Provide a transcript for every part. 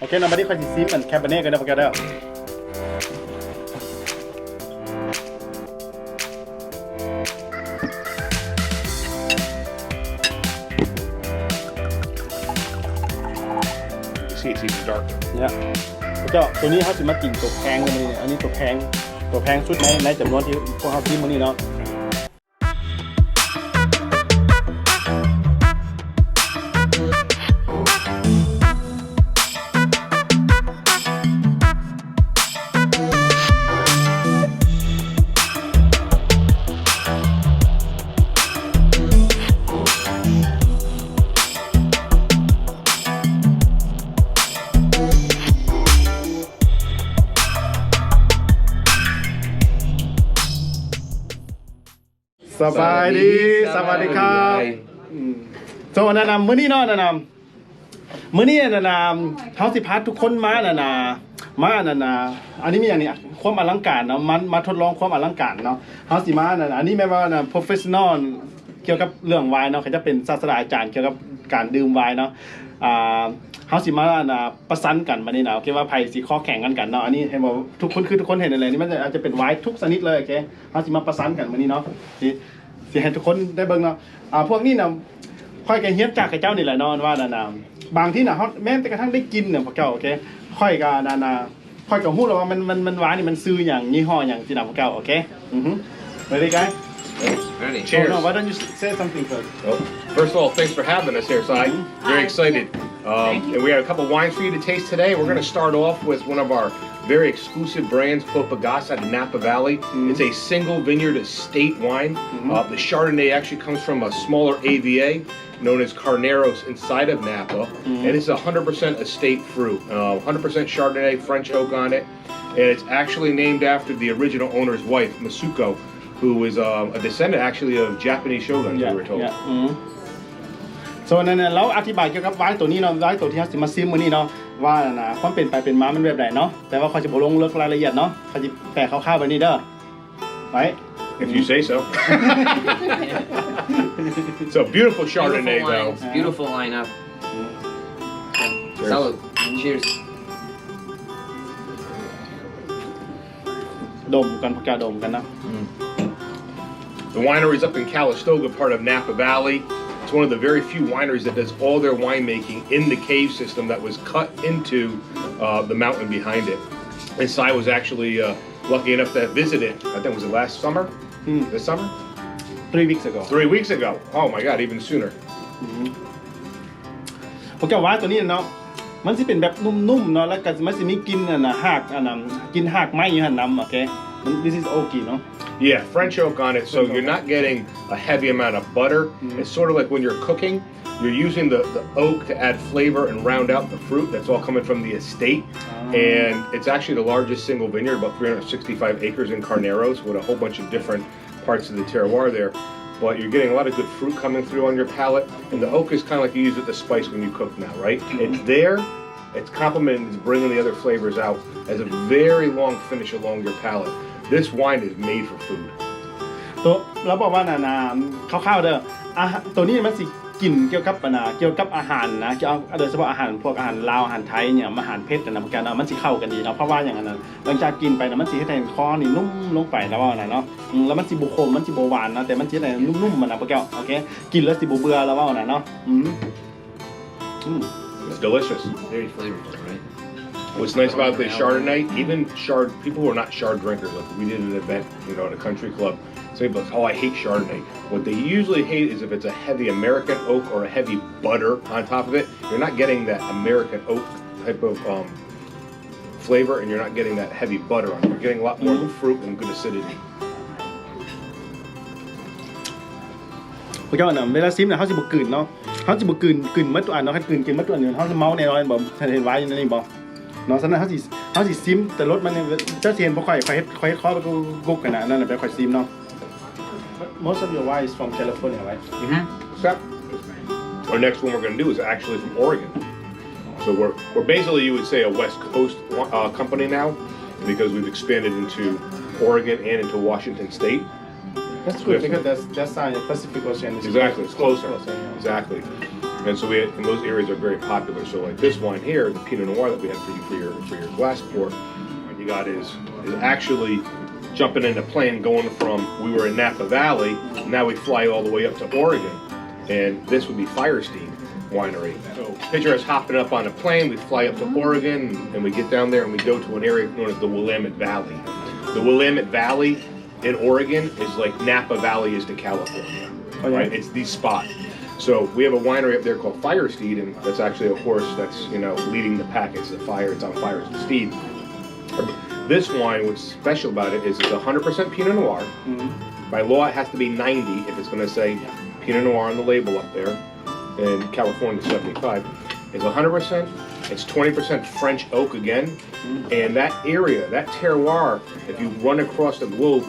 โอเคนะบัดนี้ค่อยสิซิมมันแคบเน่กันนะพวกแกเด้อ See, it's even darker. เนี่ยพวกเจ้าตัวนี้เขาสิมากินตัวแพงกันมื้อนี้อันนี้ตัวแพงสุดในจำนวนที่พวกเขาซิมมื้อนี้เนาะสบายดีสวัสดีครับโซนานำมื้อนี้เนาะนานำมื้อนี้นานำเฮาสิพาทุกคนมามาอันนี้มีอย่างนี้ความอลังการเนาะมาทดลองความอลังการเนาะเฮาสิมาอันนี้แม้ว่าprofessional เกี่ยวกับเรื่องไวน์เนาะเขาจะเป็นศาสตราจารย์เกี่ยวกับการดื่มไวน์เนาะเฮาสิมาประสันกันบัดนี้นะโอเคว่าไผสิข้อแข่งกันเนาะอันนี้เห็นบ่ทุกคนเห็นอะไรนี่มันอาจจะเป็นไวน์ทุกชนิดเลยโอเคเฮาสิมาประสันกันบัดนี้เนาะสิให้ทุกคนได้เบิ่งเนาะพวกนี้น่ะค่อยก็เฮียนจากเจ้านี่แหละเนาะว่าบางที่น่ะเฮาแม้แต่กระทั่งได้กินเนี่ยพวกเจ้าโอเคค่อยก็ค่อยก็ฮู้แล้วว่ามันหวานนี่มันซื้อหยังยี่ห้อหยังสินะพวกเจ้าโอเคReady guys Ready. Cheers. Why don't you say something first? Well, first of all, thanks for having us here, Sai. Very excited. And we have a couple wines for you to taste today. We're going to start off with one of our very exclusive brands, Copagas out of Napa Valley. It's a single vineyard estate wine. The Chardonnay actually comes from a smaller AVA known as Carneros inside of Napa. And it's 100% estate fruit. 100% Chardonnay, French oak on it. And it's actually named after the original owner's wife, Masuko.who is a descendant actually of Japanese shoguns, we were told. So นั่นเราอธิบายเกี่ยวกับไวน์ตัวนี้เนาะไวน์ตัวที่เราสิมาซิมมื้อนี้เนาะว่าความเป็นไปเป็นมามันแบบใดเนาะแต่ว่าเขาจะบ่ลงลึกรายละเอียดเนาะเขาสิแปลคร่าวๆแบบนี้เด้อไป If you say so. It's a beautiful Chardonnay, though. Beautiful lineup. Salud. Cheers. ดมกันพวกแกดมกันนะ The winery is up in Calistoga, part of Napa Valley. It's one of the very few wineries that does all their winemaking in the cave system that was cut into the mountain behind it. And Sai was actually lucky enough to visit it. I think was it last summer? This summer? 3 weeks ago 3 weeks ago. Oh my God, even sooner. พวกแกว่าตัวนี้เนาะมันสิเป็นแบบนุ่มๆเนาะแล้วก็มันสิมีกลิ่นหากกินหากไม้อยู่หั่นนำโอเค This is oak เนาะYeah, French oak on it, so you're not getting a heavy amount of butter. It's sort of like when you're cooking, you're using the oak to add flavor and round out the fruit. That's all coming from the estate. And it's actually the largest single vineyard, about 365 acres in Carneros, with a whole bunch of different parts of the terroir there. But you're getting a lot of good fruit coming through on your palate. And the oak is kind of like you use it to spice when you cook now, right? It's there, it's complementing, it's bringing the other flavors out as a very long finish along your palate.This wine is made for food. ตัวเราบอกว่าคร่าวๆเด้อตัวนี้มันสิกินเกี่ยวกับอาหารนะเกี่ยวโดยเฉพาะอาหารพวกอาหารลาวอาหารไทยเนี่ยอาหารเผ็ดนะเหมือนกันมันสิเข้ากันดีเนาะเพราะว่าอย่างนั้นหลังจากกินไปนะมันสิเฮ็ดให้คอนี่นุ่มลงไปแล้วว่าเนาะแล้วมันสิบ่ขมมันสิบ่หวานนะแต่มันสิให้นุ่มๆมันนะพวกแกโอเคกินแล้วสิบ่เบื่อแล้วว่าเนาะIt's delicious. Very flavorful, right?What's nice about the Chardonnay, even people who are not Chard drinkers, like we did an event, at a country club, some people like, oh, I hate Chardonnay. What they usually hate is if it's a heavy American oak or a heavy butter on top of it, you're not getting that American oak type of flavor and you're not getting that heavy butter on it. You're getting a lot more fruit and good acidity. พวกเจ้าเวลาซิมเขาสิบ่กลืนเนาะเขาสิบ่กลืนหมดตัวอันเนาะคันกลืนกินหมดตัวอันเขาจะเมาแน่นอนบ่เห็นไว้อยู่นี่บ่เนาะฉะนั้นเขาสิซิมแต่รสมันเจ้าเทียนบ่ค่อยเฮ็ดคอแล้วก็กุกกันนั่นแหละไปค่อยซิมเนาะ Most of your wine is from California, right? Except our next one we're going to do is actually from Oregon. So we're basically, you would say, a West Coast company now because we've expanded into Oregon and into Washington State. That's good because that's Pacific Ocean. Exactly, it's closer. Exactly. And so and those areas are very popular. So like this wine here, the Pinot Noir that we have for your glass pour, what you got is actually jumping in a plane going from, we were in Napa Valley, now we fly all the way up to Oregon, and this would be Firesteed Winery. So picture us hopping up on a plane, we fly up to Oregon, and we get down there and we go to an area known as the Willamette Valley. The Willamette Valley in Oregon is like Napa Valley is to California, right? It's the spot. So we have a winery up there called Firesteed, and that's actually a horse that's, leading the pack. It's the fire, it's on fire, it's the steed. This wine, what's special about it is it's 100% Pinot Noir. By law, it has to be 90 if it's going to say Pinot Noir on the label up there. In California, 75. It's 100%. It's 20% French oak again. And that area, that terroir, if you run across the globe,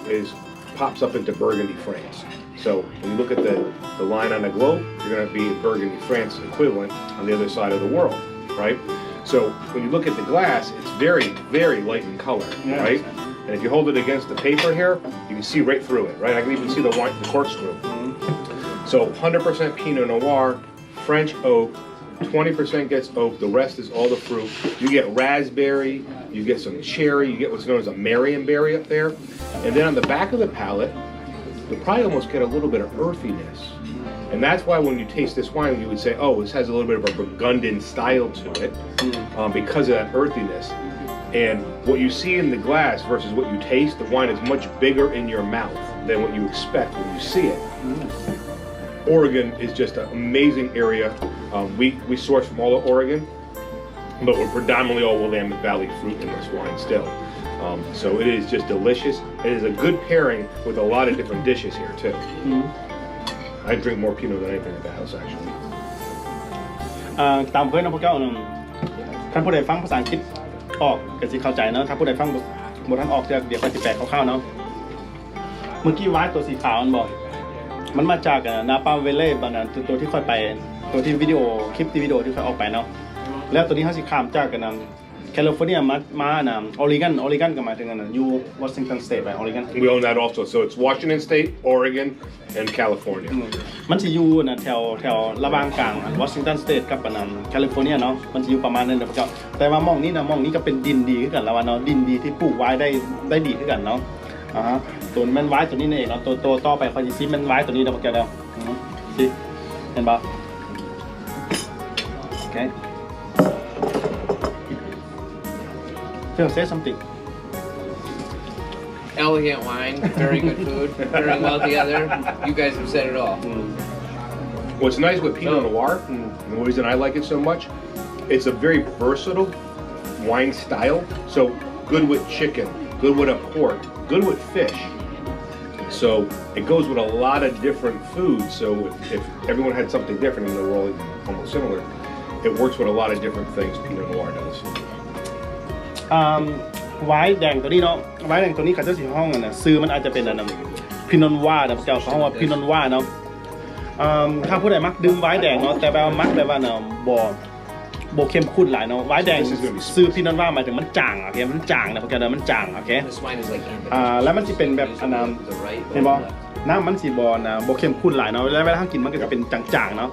pops up into Burgundy, France. So when you look at the line on the globe, you're going to be in Burgundy, France equivalent on the other side of the world, right? So when you look at the glass, it's very, very light in color, right? And if you hold it against the paper here, you can see right through it, right? I can even see the corkscrew. So 100% Pinot Noir, French oak, 20% gets oak, the rest is all the fruit. You get raspberry, you get some cherry, you get what's known as a Marionberry up there. And then on the back of the palate, you'll probably almost get a little bit of earthiness. And that's why when you taste this wine, you would say, oh, this has a little bit of a Burgundian style to it because of that earthiness. And what you see in the glass versus what you taste, the wine is much bigger in your mouth than what you expect when you see it. Oregon is just an amazing area. We source from all of Oregon, but we're predominantly all Willamette Valley fruit in this wine still. So it is just delicious. It is a good pairing with a lot of different dishes here too. I drink more Pinot than anything at the house actually. ตามเพื่อนนะพวกเจ้าท่านผู้ใดฟังภาษาอังกฤษออกก็สิเข้าใจเนาะถ้าผู้ใดฟังบ่ทันออกเดี๋ยวก็สิแปลคร่าวๆเนาะเมื่อกี้ไว้ตัวสีขาวมันบอกมันมาจากนาปาเวเล่บางนั้นตัวที่ค่อยไปตัวที่วิดีโอคลิปที่วิดีโอที่ค่อยออกไปเนาะแล้วตัวนี้เขาสิข้ามจากกันแคลิฟอร์เนียมาออริกอนก็หมายถึงอยู่วอชิงตันสเตทไปออริกอน We own that also. So it's Washington State, Oregon, and California. มันสิอยู่แถวระหว่างกลางวอชิงตันสเตทกับแคลิฟอร์เนียเนาะมันสิอยู่ประมาณนั้นเด้อเจ้าแต่ว่ามองนี้ก็เป็นดินดีคือกันแล้วว่าเนาะดินดีที่ปลูกไว้ได้ดีคือกันเนาะตัวมันไว้ตัวนี้นี่เองเนาะตัวต่อไปเขาจะซีมันไว้ตัวนี้เดี๋ยวพวกแกเดี๋ยวสิเห็นป่ะโอเคsay something. Elegant wine, very good food, pairing well together. You guys have said it all. What's nice with Pinot Noir, and the reason I like it so much, it's a very versatile wine style. So good with chicken, good with a pork, good with fish. So it goes with a lot of different foods. So if everyone had something different in the world, almost similar, it works with a lot of different things. Pinot Noir does. ไวน์แดงตัวนี้เนาะไวน์แดงตัวนี้เขาจะสีห้องซื้อมันอาจจะเป็นพินอนว่านะพวกเจ้าเขาว่าพินอนว่าเนาะถ้าผู้ใดมักดื่มไวน์แดงเนาะแต่แบบมักแบบว่าบ่เข้มข้นหลายเนาะไวน์แดงซื้อพินอนว่าหมายถึงมันจางโอเคมันจางนะพวกเจ้ามันจางโอเคแล้วมันจะเป็นแบบเห็นบ่น้ำมันสีบ่เข้มข้นหลายเนาะแล้วเวลาเรากินมันก็จะเป็นจางๆเนาะ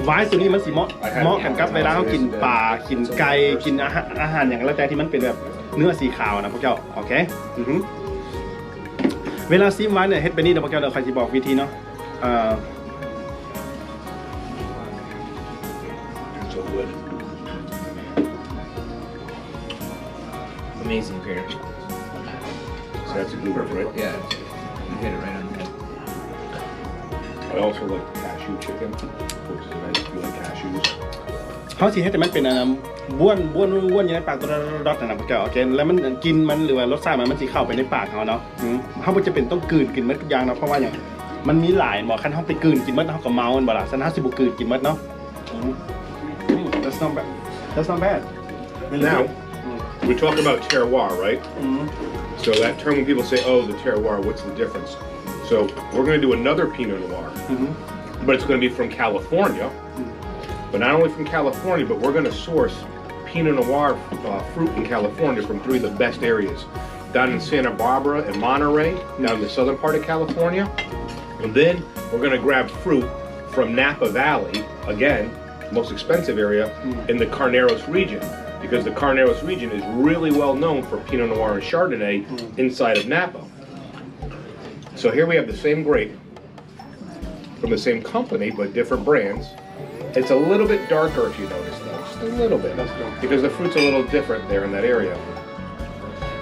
ไวน์ตัวนี้มันสิเหมาะกันกับเวลาเรากินปลากินไก่กินอาหารอย่างแล้วแต่ที่มันเป็นแบบเนื้อสีขาวนะพวกเจ้าโอเคเวลาซิมไวน์เนี่ยเฮ็ดไปนี่เดี๋ยวพวกเจ้าเดี๋ยวใครสิบอกวิธีเนาะSo good. Amazing pair. So that's a good one, right? Yeah, you hit it right on the head. I also like cashew chicken, which is nice if you like cashews. เขาสิเฮ็ดแต่มันเป็นบ้วนอยู่ในปากตัวดอทนะพวกเจ้าโอเคแล้วมันกินมันหรือว่ารสชาติมันสิเข้าไปในปากเขาเนาะเขาบ่จะเป็นต้องกลืนกินหมดทุกอย่างเนาะเพราะว่าอย่างมันมีหลายบ่คันเฮาไปกลืนกินหมดเฮาก็เมาบ่ล่ะฉะนั้นเฮาสิบ่กลืนกินหมดเนาะThat's not bad. Now, we talk about terroir, right? So that term when people say, oh, the terroir, what's the difference? So we're going to do another Pinot Noir, but it's going to be from California. But not only from California, but we're going to source Pinot Noir fruit in California from three of the best areas. Down in Santa Barbara and Monterey, down in the southern part of California. And then we're going to grab fruit from Napa Valley, again, most expensive area in the Carneros region, because the Carneros region is really well known for Pinot Noir and Chardonnay inside of Napa. So here we have the same grape from the same company, but different brands. It's a little bit darker if you notice though, just a little bit, because the fruit's a little different there in that area.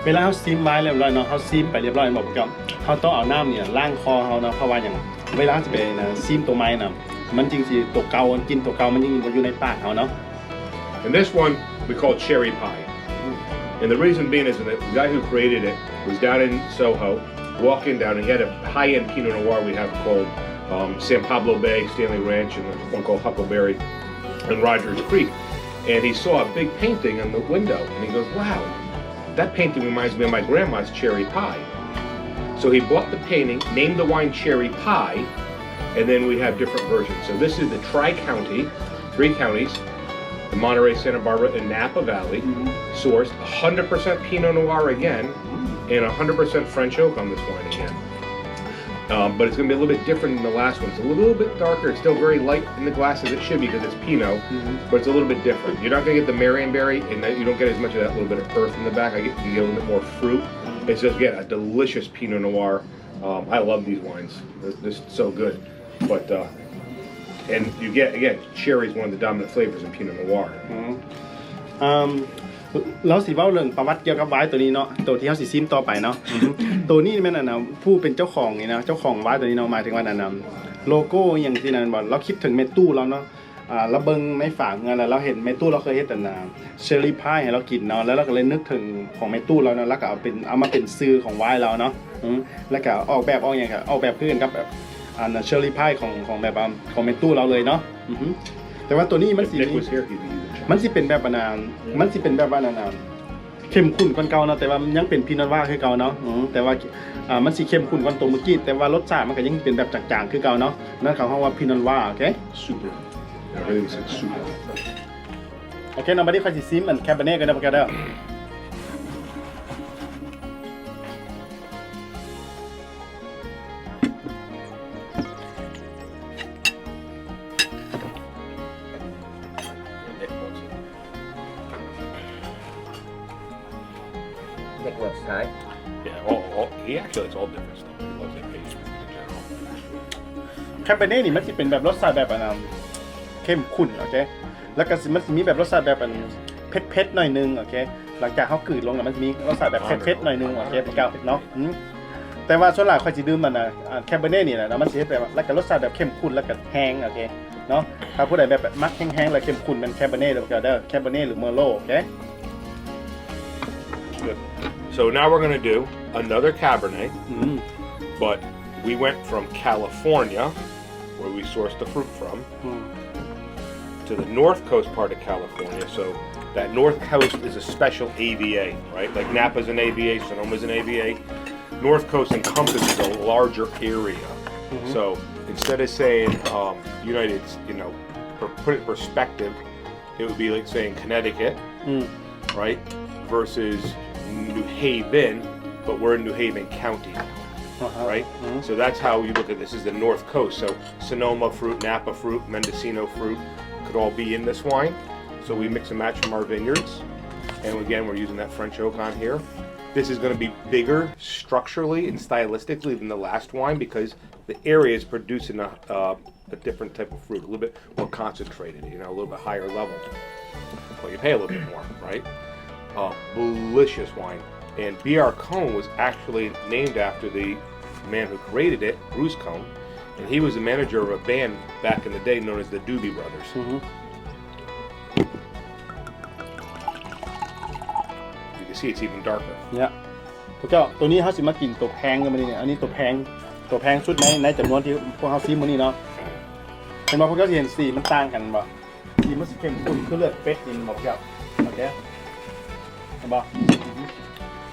เวลาเขาซีมไว้เรียบร้อยเนาะเขาซีมไปเรียบร้อยบอกกับเขาต้องเอาน้ำเนี่ยล้างคอเขาเนาะเพราะว่าอย่างเวลาจะไปนะซีมตัวไม้นะมันจริงสิตัวเก่ากินตัวเก่ามันยังอยู่ในปากเขาเนาะ And this one we call cherry pie. And the reason being is that the guy who created it was down in Soho, walking down, and he had a high-end Pinot Noir we have called San Pablo Bay, Stanley Ranch, and one called Huckleberry and Rogers Creek. And he saw a big painting in the window, and he goes, wow, that painting reminds me of my grandma's cherry pie. So he bought the painting, named the wine cherry pie, and then we have different versions. So this is the Tri-County, 3 counties, the Monterey, Santa Barbara, and Napa Valley, sourced 100% Pinot Noir again, and 100% French oak on this wine again. But it's going to be a little bit different than the last one. It's a little bit darker. It's still very light in the glass as it should be because it's Pinot, but it's a little bit different. You're not going to get the Marionberry, and you don't get as much of that little bit of earth in the back. You get a little bit more fruit. It's just, again, a delicious Pinot Noir. I love these wines. They're so good. But, and you get, again, cherry is one of the dominant flavors in Pinot Noir. แล้วสิเว้าเรื่องประวัติเกี่ยวกับไวน์ตัวนี้เนาะตัวที่เฮาสิซิมต่อไปเนาะตัวนี้แม่นอันน่ะผู้เป็นเจ้าของนี่นะเจ้าของไวน์ตัวนี้เนาะหมายถึงว่านั่นน่ะโลโก้อหยังที่นั่นบ่เราคิดถึงแม่ตู้เราเนาะเราเบิ่งในฝากเงินแล้วเราเห็นแม่ตู้เราเคยเฮ็ดแต่น่ะเชอร์รี่พายให้เรากินเนาะแล้วเราก็เลยนึกถึงของแม่ตู้เราเนาะแล้วก็เอามาเป็นชื่อของไวน์เราเนาะแล้วก็ออกแบบออย่างก็ออกแบบคือกันกับแบบอันน่ะเชอร์รี่พายของแบบของแม่ตู้เราเลยเนาะแต่ว่าตัวนี้มันสิมันสิเป็นแบบว่านั้นเข้มข้นกว่าเก่าเนาะแต่ว่ามันยังเป็นพีนอตว่าคือเก่าเนาะแต่ว่ามันสิเข้มข้นกว่าตัวเมื่อกี้แต่ว่ารสชาติมันก็ยังเป็นแบบจางๆคือเก่าเนาะนั่นเขาว่าพีนอตว่าโอเค Super. Everything's super. โอเคน้องบัดดี้ค่อยสิซิมอันแคเบเน่กันนะพวกแกเด้อSai? Yeah, he actually has all different stuff. He loves that pastry in general. แคเบเน่นี่มันสิเป็นแบบรสชาติแบบเข้มข้นโอเคแล้วก็มันสิมีแบบรสชาติแบบเผ็ดๆหน่อยนึงโอเคหลังจากเฮากลืนลงแล้วมันสิมีรสชาติแบบเผ็ดๆหน่อยนึงโอเคพวกแกเนาะแต่ว่าส่วนหลายค่อยสิดื่มมันน่ะแคเบเน่นี่แหละมันสิเฮ็ดแบบแล้วก็รสชาติแบบเข้มข้นแล้วก็แห้งโอเคเนาะถ้าผู้ใดแบบมักแห้งๆแล้วเข้มข้นเป็นแคเบเน่เด้อพวกแกเด้อแคเบเน่หรือเมอร์โลโอเค Good. So now we're going to do another Cabernet, but we went from California, where we sourced the fruit from, to the north coast part of California. So that north coast is a special AVA, right? Like Napa's an AVA, Sonoma's an AVA. North coast encompasses a larger area. So instead of saying United, put it in perspective, it would be like saying Connecticut, right? Versus New Haven, but we're in New Haven County, right? So that's how you look at this. Is the North Coast. So Sonoma fruit, Napa fruit, Mendocino fruit could all be in this wine. So we mix and match from our vineyards. And again, we're using that French oak on here. This is going to be bigger structurally and stylistically than the last wine because the area is producing a different type of fruit, a little bit more concentrated, a little bit higher level. Well, you pay a little bit more, right? Delicious wine. And B.R. Cohn was actually named after the man who created it, Bruce Cohn, and he was the manager of a band back in the day known as the Doobie Brothers. You can see it's even darker. Yeah. พวกเจ้าตัวนี้เฮาสิมากินตัวแพงกันมื้อนี้อันนี้ตัวแพงสุดในจำนวนที่พวกเฮาซิมื้อนี้เนาะเห็นบ่พวกเจ้าสิเห็นสีมันต่างกันบ่สีมันสิเข้มข้นคือเลือดเป็ดนี่บ่พวกเจ้าโอเค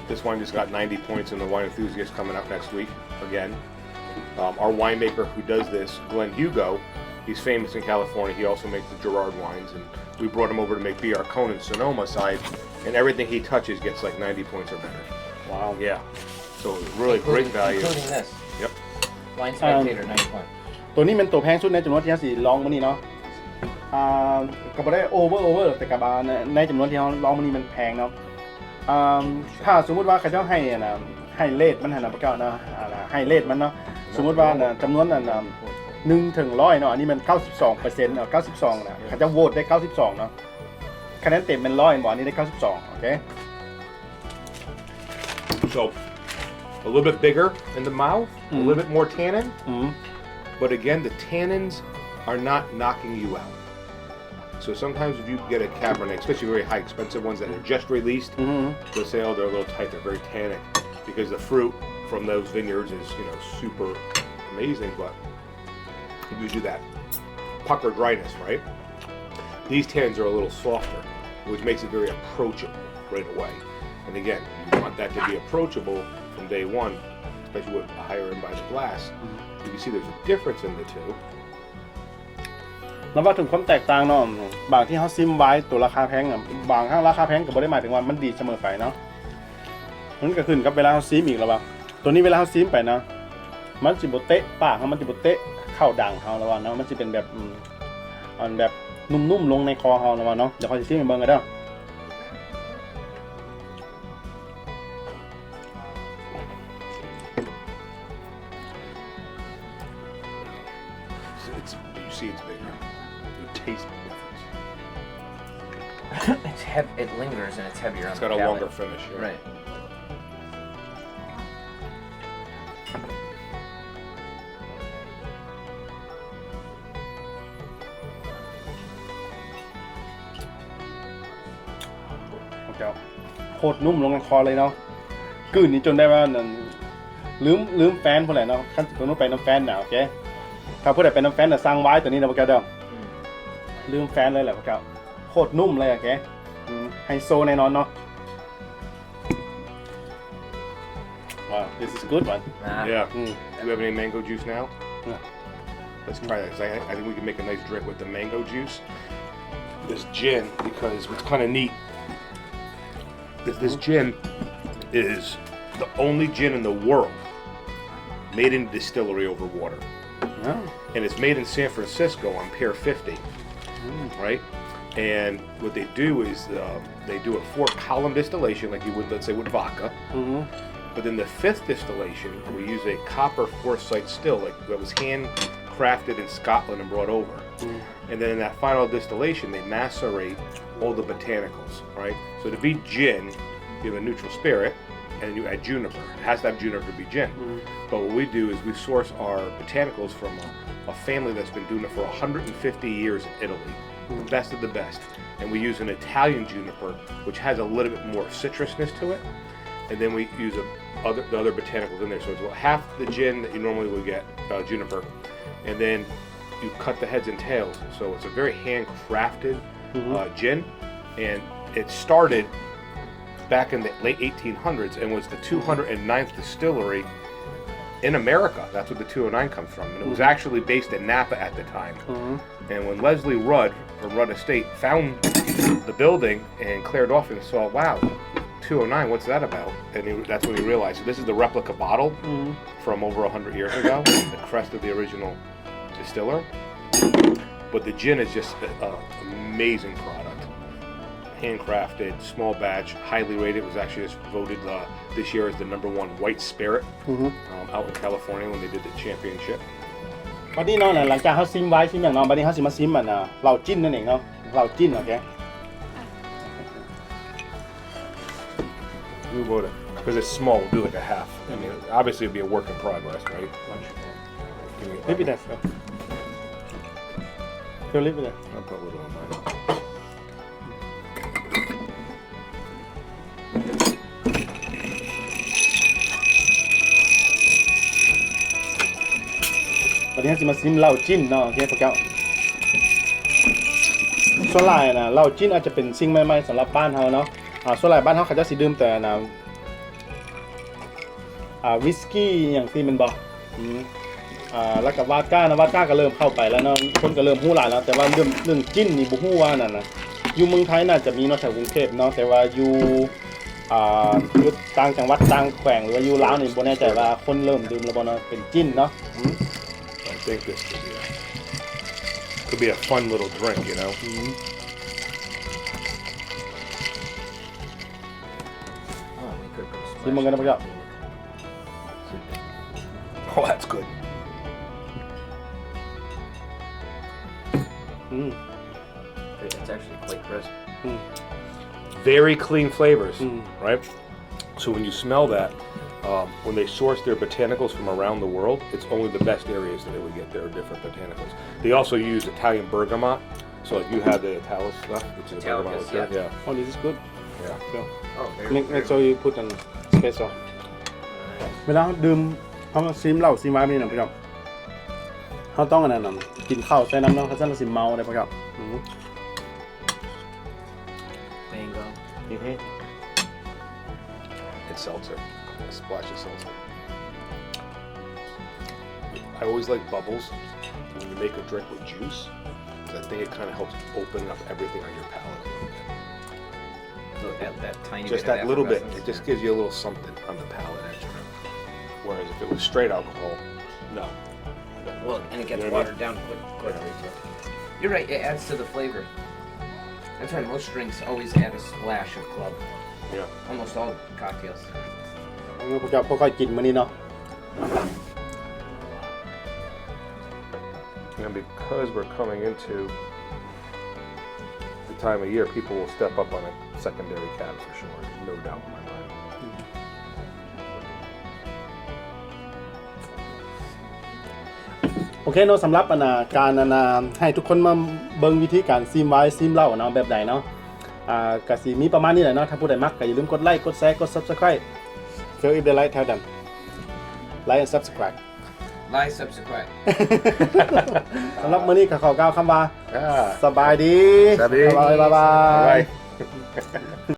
This wine just got 90 points in the Wine Enthusiast coming up next week again. Our winemaker who does this, Glenn Hugo, he's famous in California. He also makes the Gerard wines, and we brought him over to make B.R. Cohn in Sonoma side, and everything he touches gets like 90 points or better. Wow. Yeah. So really great value. Including this. Yep. Wine Spectator 91. ตัวนี้เป็นตัวแพงสุดในจำนวนที่เฮาสิลองมื้อนี้เนาะ ก็บ่ได้โอเวอร์แต่กับในจำนวนที่เราลองมันนี่มันแพงเนาะถ้าสมมุติว่าเขาเจ้าให้นะให้เลทมันนะพระเจ้านะให้เลทมันเนาะสมมุติว่าจำนวนนั้น1ถึง100เนาะอันนี้มัน 92% 92นะเขาเจ้าโหวตได้92เนาะคะแนนเต็มเป็น100บ่อันนี้ได้92โอเค So a little bit bigger in the mouth, a little bit more tannin, but again the tannins are not knocking you out. So sometimes if you get a Cabernet, especially very high expensive ones that are just released, they'll say, oh, they're a little tight, they're very tannic, because the fruit from those vineyards is, super amazing. But if you do that pucker dryness, right? These tannins are a little softer, which makes it very approachable right away. And again, you want that to be approachable from day one, especially with a higher end by the glass. You can see there's a difference in the two. แล้วว่าถึงความแตกต่างเนาะบางที่เขาซิมไว้ตัวราคาแพงบางห้างราคาแพงก็บ่ได้หมายถึงว่ามันดีเสมอไปเนาะมันก็ขึ้นกับเวลาเขาซิมอีกแล้วว่าตัวนี้เวลาเขาซิมไปนะมันสิบ่เตะปากมันสิบ่เตะเข้าดังเขาแล้วว่าเนาะมันสิเป็นแบบอันแบบนุ่มๆลงในคอเขาแล้วว่าเนาะเดี๋ยวเขาสิซิมให้เบิ่งกันเด้อYou see it's bigger. You taste the difference. It lingers and it's heavier. It's on got the a longer palate. finish. Yeah. Right. Okay. โคตรนุ่มลงในคอเลยเนาะกลืนนี่จนได้ว่านั่นลืมแฟนผู้ใดเนาะคันสิต้องไปน้ำแฟนน่ะโอเคถ้าผู้ใดเป็นน้ำแฟนน่ะสั่งไว้ตัวนี้นะพวกแกเด้อลืมแฟนเลยแหละพวกแกโคตรนุ่มเลยโอเคไฮโซแน่นอนเนาะ Wow, this is a good one. Yeah. Do you have any mango juice now? Yeah. Let's try that. 'Cause I think we can make a nice drink with the mango juice. This gin, because what's kind of neat is this gin is the only gin in the world made in distillery over water. And it's made in San Francisco on Pier 50, right? And what they do is they do a 4-column distillation like you would, let's say, with vodka. But then the 5th distillation, we use a copper foresight still, like that was handcrafted in Scotland and brought over. And then in that final distillation, they macerate all the botanicals, right? So to be gin, you have a neutral spirit, and you add juniper. It has to have juniper to be gin. But what we do is we source our botanicals from a family that's been doing it for 150 years in Italy. The best of the best. And we use an Italian juniper, which has a little bit more citrusness to it. And then we use the other botanicals in there. So it's about half the gin that you normally would get, juniper. And then you cut the heads and tails. So it's a very handcrafted gin. And it started back in the late 1800s and was the 209th distillery in America. That's where the 209 comes from. And it was actually based in Napa at the time. And when Leslie Rudd from Rudd Estate found the building and cleared off and saw, wow, 209, what's that about? And that's when he realized, so this is the replica bottle from over 100 years ago, the crest of the original distiller. But the gin is just an amazing product. Handcrafted, small batch, highly rated. It was actually just voted this year as the #1 white spirit out in California when they did the championship. วันนี้เนาะหลังจากเขาซิมไว้ซิมอย่างเนาะวันนี้เขาสิมาซิมเหล้าจิ้นนั่นเองเนาะเหล้าจิ้นโอเค We would have, because it's small, we'll do like a half. I mean, obviously it'd be a work in progress, right? Maybe that's it. You'll leave it there. I'll put a little on mine. วันนี้จะมาซิมเหล้าจิ้นเนาะโอเคพวกเจ้าส่วนหลายนะเหล้าจิ้นอาจจะเป็นสิ่งใหม่ๆสำหรับบ้านเราเนาะส่วนหลายบ้านเราเขาจะสิดื่มแต่นะวิสกี้อย่างที่มันบอกแล้วกับวอดก้านะวอดก้าก็เริ่มเข้าไปแล้วเนาะคนก็เริ่มฮู้หลายแล้วแต่ว่าเรื่องจิ้นนี่บ่ฮู้ว่านั่นนะอยู่เมืองไทยน่าจะมีเนาะแถวกรุงเทพเนาะแต่ว่าอยู่ต่างจังหวัดต่างแขวงหรือว่าอยู่ลาวนี่บ่แน่ใจว่าคนเริ่มดื่มแล้วบ่เนาะเป็นจิ้นเนาะI think this could be Could be a fun little drink, you know. ชิมมันกันนะพ่อเจ้า Oh, that's good. It's actually quite crisp. Very clean flavors, right? So when you smell that, when they source their botanicals from around the world, it's only the best areas that they would get their different botanicals. They also use Italian bergamot. So like you have the Italis stuff, which is a bergamot Italicus, liqueur. yeah. Yeah. Oh, this is good. Yeah. Oh, Next, so you put on espresso. เวลาดื่มเขาซิมเหล้าซิมไวน์นี่นะพี่ครับเขาต้องอันนั้นนะกินข้าวใส่น้ำเนาะเขาจะสิเมาได้พี่ครับ Mango. It's seltzer. A splash of seltzer. I always like bubbles when you make a drink with juice. 'Cause I think it kind of helps open up everything on your palate. So that tiny Just bit that of little bit. effervescence. It just gives you a little something on the palate extra. Whereas if it was straight alcohol, no. Well, and it gets You know what I watered down quickly. You're right, it adds to the flavor. That's why most drinks always add a splash of club. Yeah. Almost all cocktails. พวกเจ้าค่อยๆกินมื้อนี้เนาะ And because we're coming into the time of year, people will step up on a secondary cab for sure. No doubt in my mind. โอเคเนาะสำหรับการให้ทุกคนมาเบิ่งวิธีการซิมไวน์ซิมเหล้าเนาะแบบใดเนาะก็สิมีประมาณนี้แหละเนาะถ้าผู้ใดมักก็อย่าลืมกดไลค์กดแชร์กด Subscribe Feel if they like tell them like and subscribe Lie subsequent. สำหรับมื้อนี้ก็ขอกล่าวคำว่า Yeah. สบายดี สบายดี บ๊ายบาย Bye.